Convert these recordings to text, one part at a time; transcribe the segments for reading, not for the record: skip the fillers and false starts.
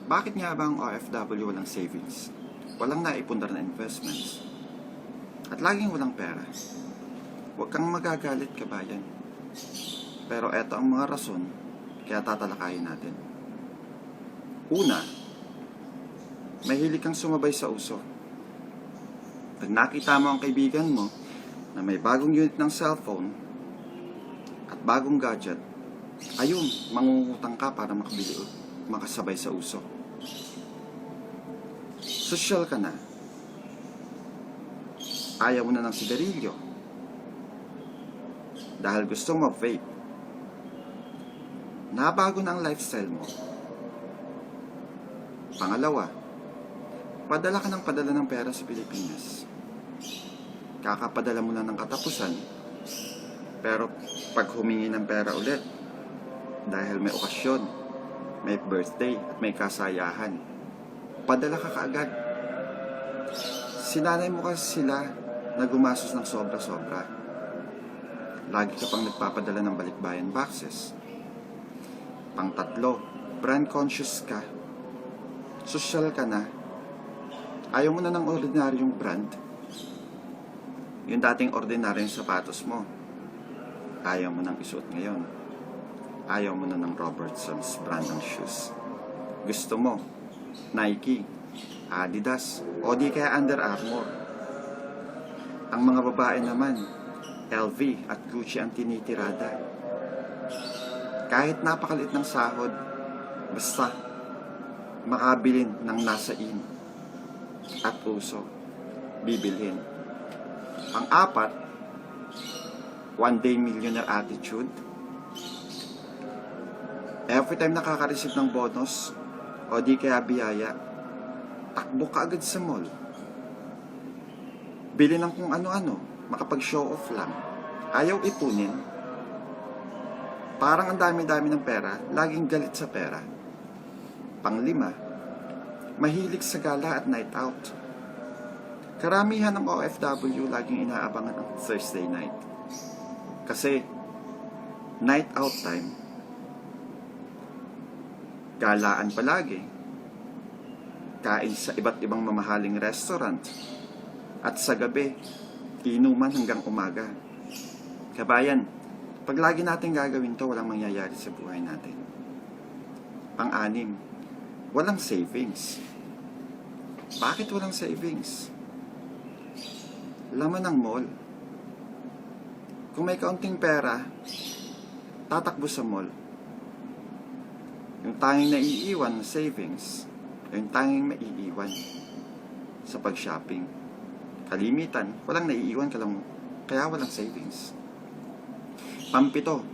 Bakit nga ba ang OFW walang savings? Walang naipundar na investments? At laging walang pera? Huwag kang magagalit, kabayan. Pero eto ang mga rason kaya tatalakayin natin. Una, mahilig kang sumabay sa uso. Pag nakita mo ang kaibigan mo na may bagong unit ng cellphone at bagong gadget, ayun, mangungutang ka para makabili o makasabay sa uso. Sosyal ka na. Ayaw mo na ng sigarilyo dahil gusto mo vape. Nabago na ang lifestyle mo. Pangalawa, padala ka ng pera sa Pilipinas. Kakapadala mo na ng katapusan, pero pag humingi ng pera ulit, dahil may okasyon, may birthday, at may kasayahan, padala ka kaagad. Sinanay mo kasi sila na gumastos ng sobra-sobra. Lagi ka pang nagpapadala ng balikbayan boxes. Pang-tatlo, brand conscious ka. Sosyal ka na. Ayaw mo na ng ordinaryong brand. Yung dating ordinaryong sapatos mo, ayaw mo nang isuot ngayon. Ayaw mo na ng Robertson's brand ng shoes. Gusto mo Nike, Adidas, o di kaya Under Armour. Ang mga babae naman, LV at Gucci ang tinitirada. Kahit napakalit ng sahod, basta makabilin ng nasa in at puso, bibilhin. Pang-apat, one day millionaire attitude. Every time nakaka-receive ng bonus o di kaya biyaya, takbo ka agad sa mall. Bili ng kung ano-ano, makapag-show off lang. Ayaw ipunin. Parang ang dami-dami ng pera, laging galit sa pera. Pang-lima, mahilig sa gala at night out. Karamihan ng OFW laging inaabangan ang Thursday night. Kasi, night out time, galaan palagi, kain sa iba't ibang mamahaling restaurant, at sa gabi, inuman hanggang umaga. Kabayan, pag lagi natin gagawin to, walang mangyayari sa buhay natin. Pang-anim, walang savings. Bakit walang savings? Laman ng mall. Kung may kaunting pera, tatakbo sa mall. Yung tanging naiiwan na savings, yung tanging maiiwan sa pag-shopping. Kalimitan, walang naiiwan kaya walang savings. Pampito,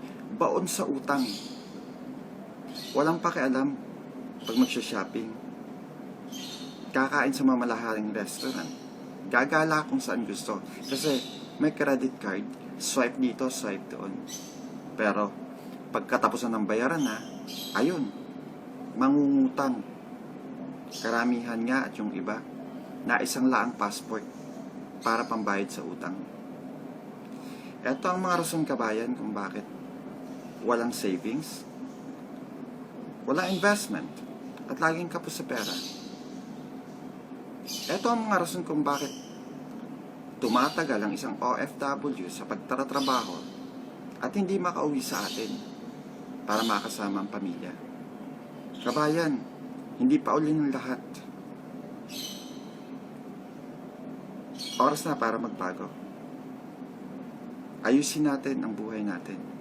baon sa utang. Walang pakialam pag magsha-shopping. Kakain sa mamalahaling restaurant. Gagala kung saan gusto. Kasi may credit card, swipe dito, swipe doon. Pero, pagkatapusan ng bayaran na, ayun, mangungutang. Karamihan nga at yung iba, na isang laang passport para pambayad sa utang. Ito ang mga rason, kabayan, kung bakit walang savings, walang investment, at laging kapos sa pera. Ito ang mga rason kung bakit tumatagal ang isang OFW sa pagtatrabaho at hindi makauwi sa atin para makasama ang pamilya. Kabayan, hindi pa uli ng lahat. Oras na para magbago. Ayusin natin ang buhay natin.